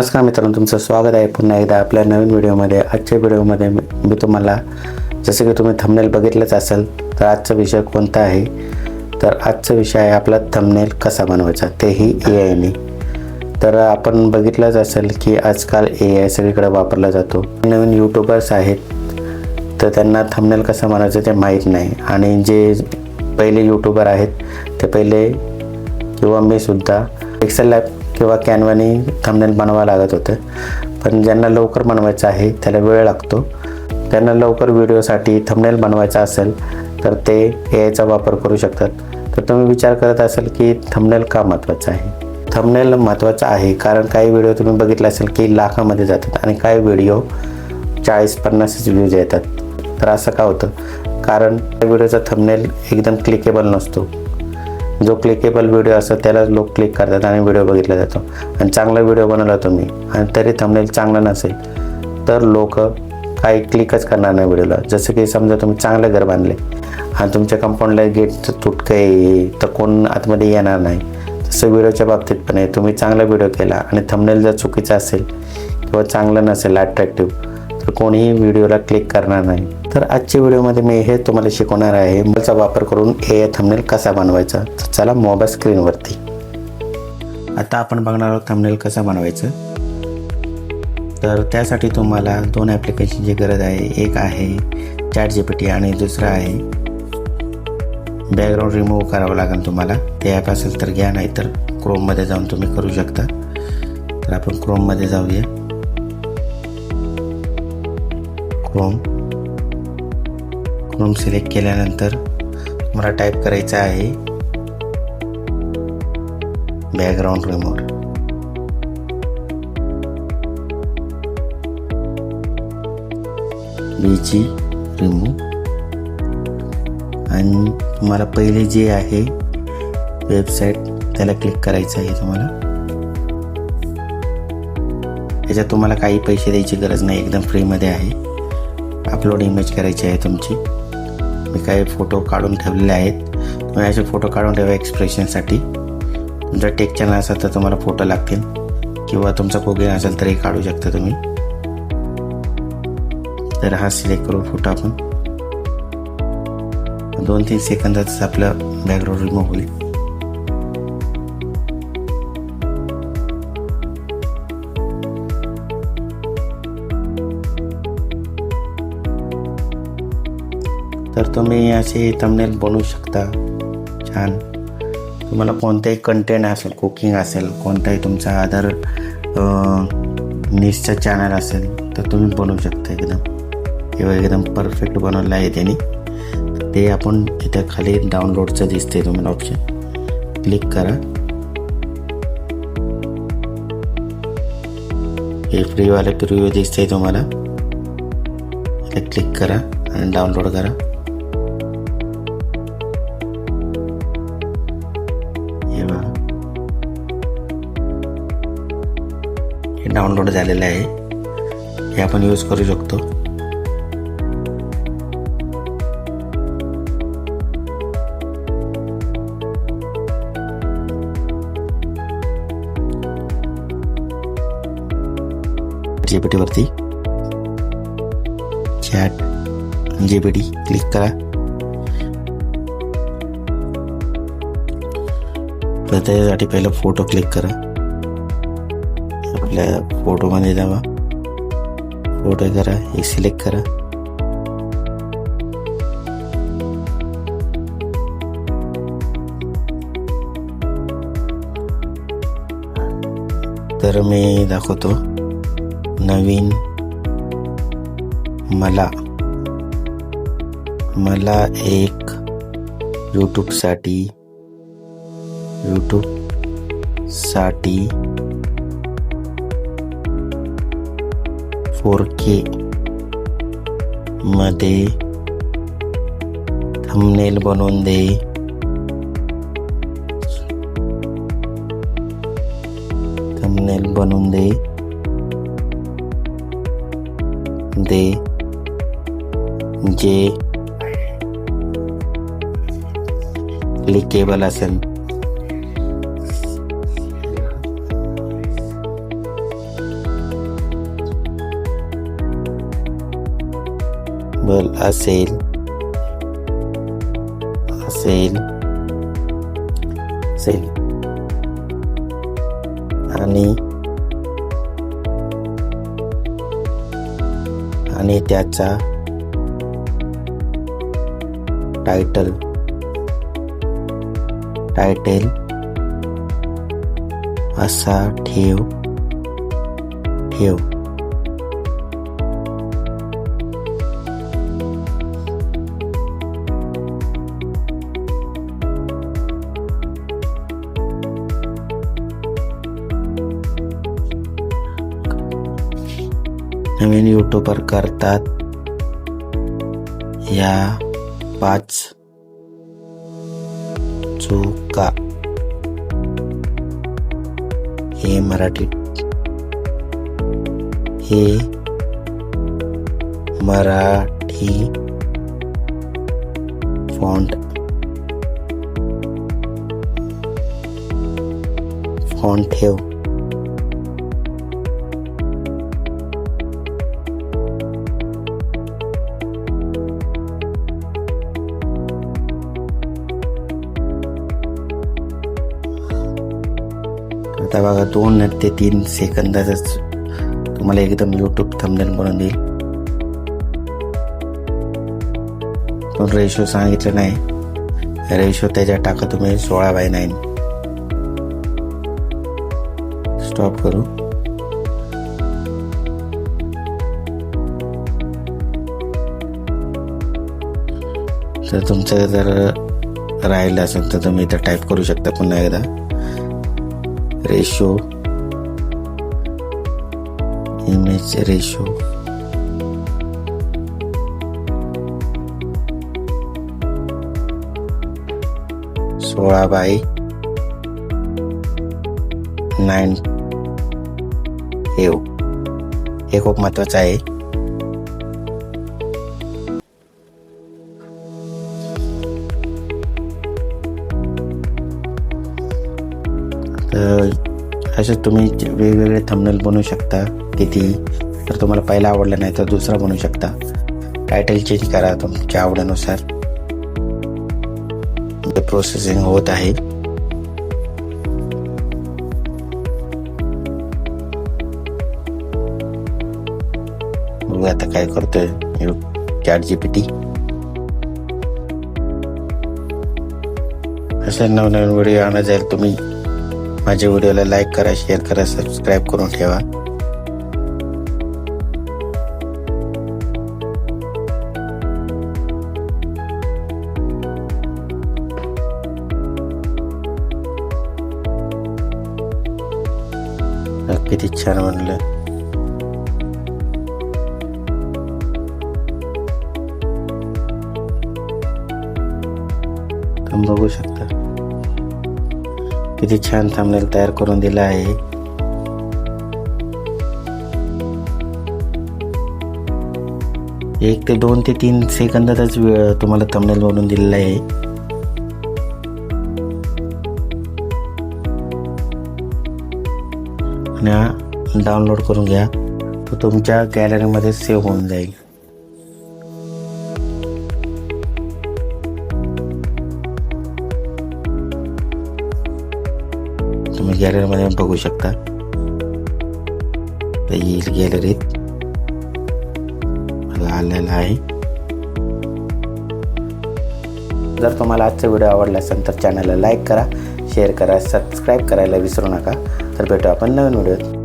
नमस्कार मित्रांनो, तुमचं स्वागत आहे पुन्हा एकदा आपल्या नवीन व्हिडिओमध्ये। आजच्या व्हिडिओमध्ये मी तुम्हाला जसं की तुम्ही थंबनेल बघितलंच असेल तर आजचा विषय कोणता आहे तर आजचा विषय आहे आपला थंबनेल कसा बनवायचा, तेही AI ने। तर आपण बघितलंच असेल की आजकाल AI सगळीकडे वापरला जातो। नवीन यूट्यूबर्स आहेत तर त्यांना थंबनेल कसं बनवायचं ते माहीत नाही, आणि जे पहिले यूट्यूबर आहेत ते पहिले किंवा मी सुद्धा पिक्सेल लॅब किंवा कॅनवाने थंबनेल बनवावं लागत होतं। पण ज्यांना लवकर बनवायचं आहे त्याला वेळ लागतो, त्यांना लवकर व्हिडिओसाठी थंबनेल बनवायचा असेल तर ते AIचा वापर करू शकतात। तर तुम्ही विचार करत असाल की थंबनेल का महत्त्वाचं आहे। थंबनेल महत्त्वाचं आहे कारण काही व्हिडिओ तुम्ही बघितले असेल की लाखामध्ये जातात आणि काही व्हिडिओ 40-50 व्ह्यूज येतात। तर असं का होतं? कारण त्या व्हिडिओचा थंबनेल एकदम क्लिकेबल नसतो। जो क्लिकेबल व्हिडिओ असतो त्याला लोक क्लिक करतात आणि व्हिडिओ बघितला जातो। आणि चांगला व्हिडिओ बनवला तुम्ही आणि तरी थंबनेल चांगला नसेल तर लोक काही क्लिकच करणार नाही व्हिडिओला। जसं की समजा तुम्ही चांगले घर बांधले आणि तुमच्या कंपाऊंडला गेटचं तुटकं आहे तर कोण आतमध्ये येणार नाही। तसं व्हिडिओच्या बाबतीत पण आहे, तुम्ही चांगला व्हिडिओ केला आणि थंबनेल जर चुकीचा असेल किंवा चांगलं नसेल अट्रॅक्टिव्ह तर कोणीही व्हिडिओला क्लिक करणार नाही। तर आजच्या व्हिडिओमध्ये मी हे तुम्हाला शिकवणार आहे मोबाईलचा वापर करून AI थंबनेल कसा बनवायचा। तर चला मोबाईल स्क्रीनवरती। आता आपण बघणार आहोत थंबनेल कसं बनवायचं। तर त्यासाठी तुम्हाला 2 ॲप्लिकेशनची गरज आहे। एक आहे ChatGPT आणि दुसरं आहे बॅकग्राऊंड रिमूव्ह करावं लागेल तुम्हाला। ते ॲप असेल तर घ्या, नाही तर क्रोममध्ये जाऊन तुम्ही करू शकता। तर आपण क्रोममध्ये जाऊया। क्रोम सिलेक्ट केल्यानंतर तुम्हाला टाईप करायचं आहे बॅकग्राऊंड रिमूव्ह। BG रिमूव्ह आणि तुम्हाला पहिले जे आहे वेबसाईट त्याला क्लिक करायचं आहे तुम्हाला। याच्यात तुम्हाला काही पैसे द्यायची गरज नाही, एकदम फ्रीमध्ये आहे। अपलोड इमेज करायची आहे तुमची। मी काही फोटो काढून ठेवलेले आहेत, तुम्ही असे फोटो काढून ठेवा एक्सप्रेशनसाठी। तुमचा टेक चॅनल असेल तर तुम्हाला फोटो लागतील किंवा तुमचा कुकिंग असेल तरी काढू शकता तुम्ही। तर हा सिलेक्ट करू फोटो आपण। 2-3 सेकंदातच आपलं बॅकग्राऊंड रिमूव्ह होईल। तर तुम्ही असे थंबनेल बनवू शकता छान। तुम्हाला कोणताही कंटेंट असेल, कुकिंग असेल, कोणताही तुमचा अदर निशचा चॅनल असेल तर तुम्ही बनवू शकता एकदम किंवा एकदम परफेक्ट बनवलं आहे त्याने। ते आपण इथे खाली डाउनलोडचं दिसते तुम्हाला ऑप्शन, क्लिक करा। हे फ्रीवाले प्रिव्ह्यू दिसते तुम्हाला, क्लिक करा आणि डाउनलोड करा। हे डाउनलोड झालेलं आहे, हे आपण यूज करू शकतो। GPT वरती ChatGPT क्लिक करा। तर त्याच्यासाठी पहिला फोटो क्लिक करा। आपल्या फोटोमध्ये जावा, फोटो करा, हे सिलेक्ट करा। तर मी दाखवतो नवीन मला एक यूट्यूबसाठी 4K मध्ये थंबनेल बनवून दे। जे क्लिकेबल असेल सिंबल असेल आणि त्याचा टायटल असा ठेव. नवीन यूट्यूबर करतात या 5 चुका. हे मराठी फॉन्ट ठेव. आता बघा 2 ते 3 सेकंदातच तुम्हाला एकदम यूट्यूब थंबनेल बनवून देईल. पण रेशो सांगितलं नाही. रेशो त्याच्यात टाका तुम्ही 16:9. स्टॉप करू. तर तुमचं जर राहिलं असेल तर तुम्ही इथं टाईप करू शकता पुन्हा एकदा. रेशो इमेज रेशो 16:9 ठेव. हे खूप महत्वाचं आहे. तर असे तुम्ही वेगवेगळे थंबनेल बनवू शकता. किती तर तुम्हाला पहिला आवडला नाही तर दुसरा बनवू शकता. टायटल चेंज करा तुमच्या आवडीनुसार. प्रोसेसिंग होत आहे. बघू आता काय करतोय ChatGPT. असे नवनवीन व्हिडिओ आणत जाईल. तुम्ही माझ्या व्हिडिओला लाईक करा, शेअर करा, सबस्क्राईब करून ठेवा. किती छान बनलं. तुम्ही बघू शकता किती छान थंबनेल तयार करून दिला आहे. एक ते 2 ते 3 सेकंदातच तुम्हाला थंबनेल बनवून दिलेला आहे. आणि डाउनलोड करून घ्या. तो तुमच्या गॅलरीमध्ये सेव्ह होऊन जाईल. तुम्ही गॅलरीमध्ये बघू शकता. येईल गॅलरीत मला आलेला आहे. जर तुम्हाला आजचा व्हिडिओ आवडला असेल तर चॅनलला लाईक करा, शेअर करा, सबस्क्राईब करायला विसरू नका. तर भेटू आपण नवीन व्हिडिओत.